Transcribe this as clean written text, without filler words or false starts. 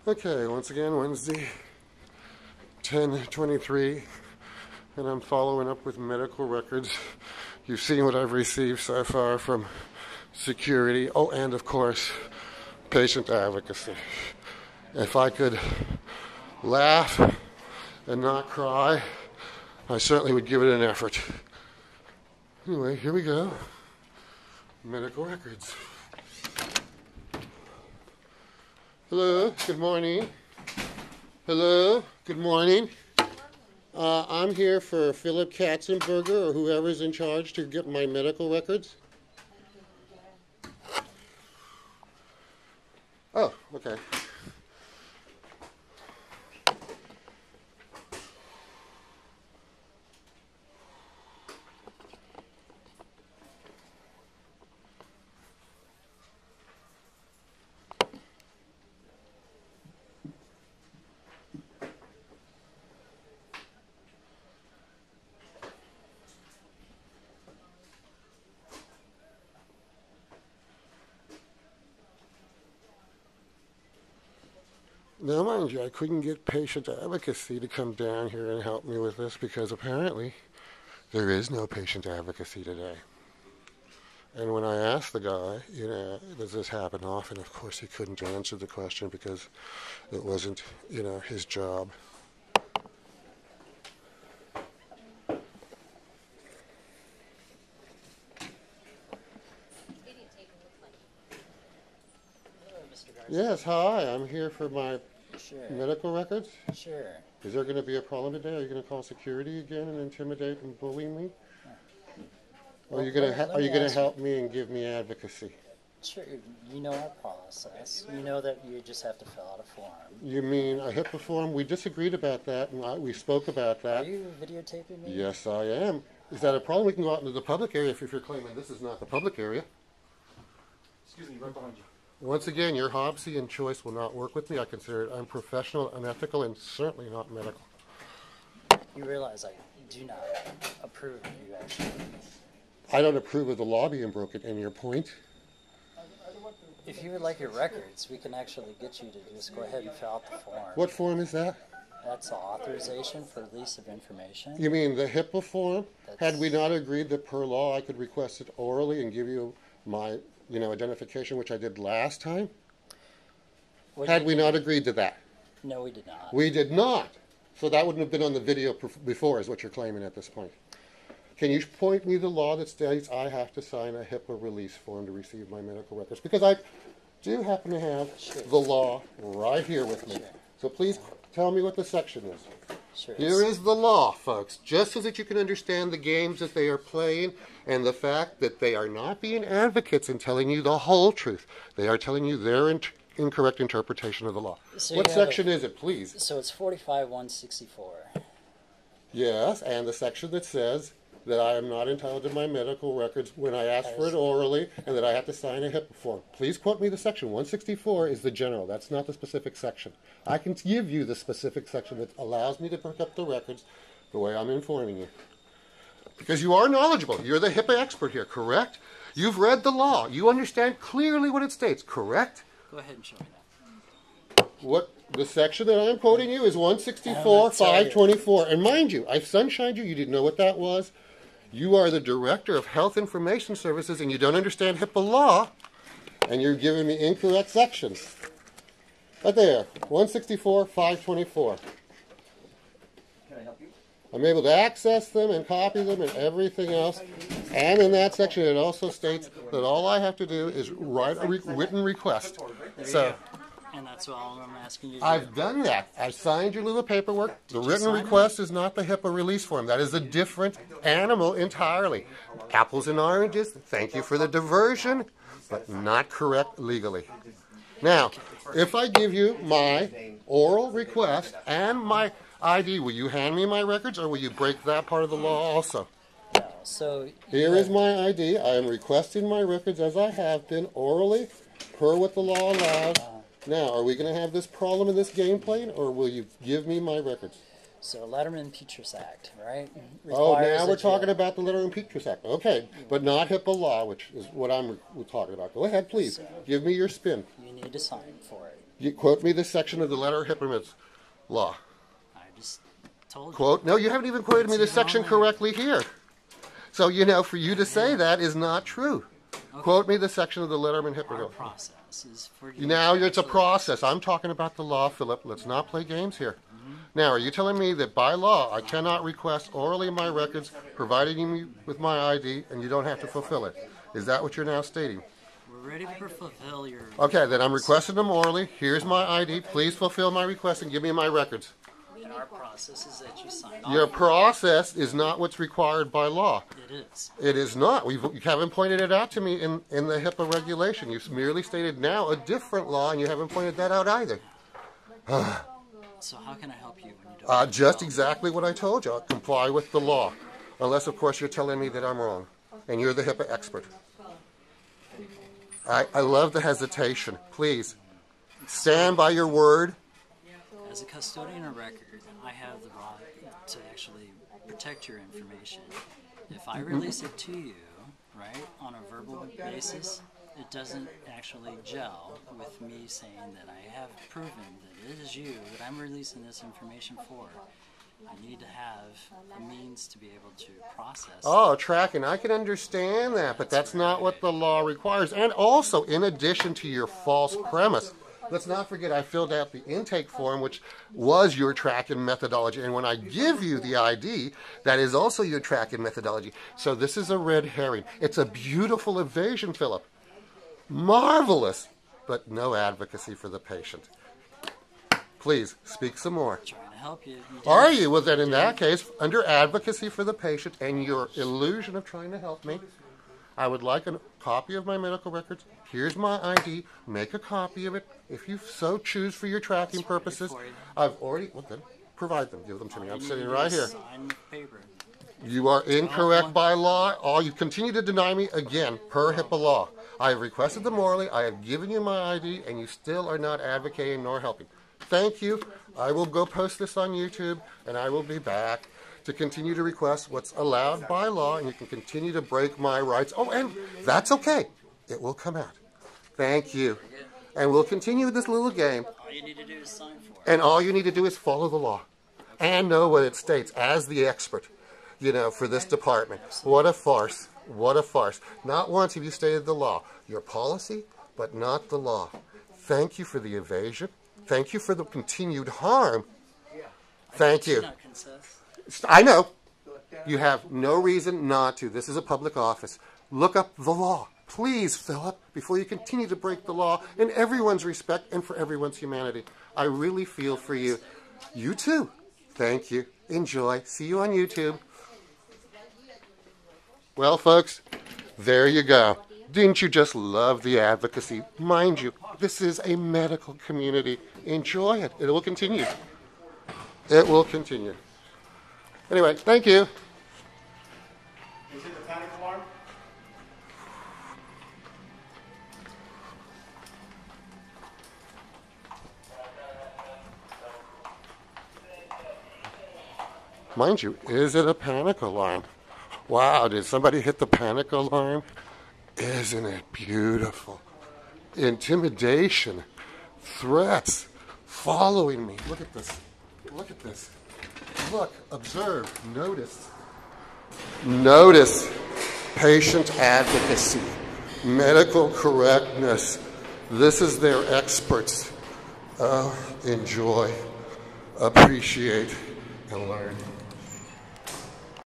Okay, once again, Wednesday, 10/23, and I'm following up with medical records. You've seen what I've received so far from security. Oh, and of course, patient advocacy. If I could laugh and not cry, I certainly would give it an effort. Anyway, here we go. Medical records. Hello, good morning. Hello, good morning. I'm here for Philip Katzenberger or whoever's in charge to get my medical records. Oh, okay. Now, mind you, I couldn't get patient advocacy to come down here and help me with this because apparently there is no patient advocacy today. And when I asked the guy, does this happen often? Of course, he couldn't answer the question because it wasn't, his job. Yes, hi, I'm here for my medical records. Sure. Is there going to be a problem today? Are you going to call security again and intimidate and bully me? Or are you going to help me and give me advocacy? Sure. You know our process. You know that you just have to fill out a form. You mean a HIPAA form? We disagreed about that, and we spoke about that. Are you videotaping me? Yes, I am. Is that a problem? We can go out into the public area if you're claiming this is not the public area. Excuse me, right behind you. Once again, your hobby and choice will not work with me. I consider it unprofessional, unethical, and certainly not medical. You realize I do not approve of you, actually. I don't approve of the law being broken, and your point? If you would like your records, we can actually get you to just go ahead and fill out the form. What form is that? That's the authorization for release of information. You mean the HIPAA form? Had we not agreed that per law I could request it orally and give you my identification, which I did last time? Had we not agreed to that? No, we did not. We did not. So that wouldn't have been on the video before, is what you're claiming at this point. Can you point me the law that states I have to sign a HIPAA release form to receive my medical records? Because I do happen to have the law right here with me. Sure. So please tell me what the section is. Sure. Here is the law, folks, just so that you can understand the games that they are playing and the fact that they are not being advocates and telling you the whole truth. They are telling you their incorrect interpretation of the law. So what section is it, please? So it's 45-164. Yes, and the section that says that I am not entitled to my medical records when I ask for it orally and that I have to sign a HIPAA form. Please quote me the section. 164 is the general. That's not the specific section. I can give you the specific section that allows me to pick up the records the way I'm informing you. Because you are knowledgeable. You're the HIPAA expert here, correct? You've read the law. You understand clearly what it states, correct? Go ahead and show me that. What the section that I'm quoting you is 164-524. And mind you, I sunshined you. You didn't know what that was. You are the Director of Health Information Services and you don't understand HIPAA law, and you're giving me incorrect sections. Right there, 164-524. Can I help you? I'm able to access them and copy them and everything else. And in that section, it also states that all I have to do is write a written request. So, And that's all I'm asking you to do. I've done that. I signed your little paperwork. The written request is not the HIPAA release form. That is a different animal entirely. Apples and oranges, thank you for the diversion, but not correct legally. Now, if I give you my oral request and my ID, will you hand me my records or will you break that part of the law also? No, so Here is my ID. I am requesting my records as I have been orally per what the law allows. Now, are we going to have this problem in this game playing, or will you give me my records? So Letterman-Petras Act, right? Oh, now we're talking about the Letterman-Petras Act. Okay, but not HIPAA law, which is what I'm talking about. Go ahead, please. Give me your spin. You need to sign for it. You quote me the section of the letter of HIPAA law. I just told you. Quote. No, you haven't even quoted me the section correctly here. So, you know, for you to say that is not true. Okay. Quote me the section of the letter of HIPAA Our law. process is for you. Now it's a actually- process. I'm talking about the law, Philip. Let's not play games here. Now, are you telling me that by law I cannot request orally my records, providing me with my ID, and you don't have to fulfill it? Is that what you're now stating? We're ready to fulfill your. Okay, then I'm requesting them orally. Here's my ID. Please fulfill my request and give me my records. And our process is that you sign Your off. process is not what's required by law. It is. It is not. You haven't pointed it out to me in the HIPAA regulation. You've merely stated now a different law, and you haven't pointed that out either. So how can I help you when you don't? Just exactly what I told you. Comply with the law. Unless, of course, you're telling me that I'm wrong. And you're the HIPAA expert. I love the hesitation. Please, stand by your word. As a custodian of record, I have the right to actually protect your information. If I release it to you, right, on a verbal basis, it doesn't actually gel with me saying that I have proven that it is you that I'm releasing this information for. I need to have a means to be able to process. Oh, tracking. I can understand that, but that's not what the law requires. And also, in addition to your false premise, let's not forget I filled out the intake form, which was your tracking methodology. And when I give you the ID, that is also your tracking methodology. So this is a red herring. It's a beautiful evasion, Philip. Marvelous, but no advocacy for the patient. Please, speak some more. Trying to help you. Are you? Well, then in that case, under advocacy for the patient and your illusion of trying to help me, I would like a copy of my medical records. Here's my ID. Make a copy of it if you so choose for your tracking purposes. I've already, well then, provide them. Give them to me. I'm sitting right here. Sign the paper. You are incorrect by law. You continue to deny me again per HIPAA law. I have requested them orally. I have given you my ID, and you still are not advocating nor helping. Thank you. I will go post this on YouTube, and I will be back to continue to request what's allowed by law, and you can continue to break my rights. Oh, and that's okay. It will come out. Thank you. And we'll continue this little game. All you need to do is sign for it. And all you need to do is follow the law and know what it states as the expert, you know, for this department. What a farce. What a farce. Not once have you stated the law. Your policy, but not the law. Thank you for the evasion. Thank you for the continued harm. Thank you. Not concess. I know. You have no reason not to. This is a public office. Look up the law. Please, Philip, before you continue to break the law in everyone's respect and for everyone's humanity. I really feel for you. You too. Thank you. Enjoy. See you on YouTube. Well, folks, there you go. Didn't you just love the advocacy? Mind you, this is a medical community. Enjoy it. It will continue. It will continue. Anyway, thank you. Is it the panic alarm? Mind you, is it a panic alarm? Wow, did somebody hit the panic alarm? Isn't it beautiful? Intimidation, threats, following me. Look at this. Look at this. Look, observe, notice. Notice patient advocacy, medical correctness. This is their experts. Enjoy, appreciate, and learn.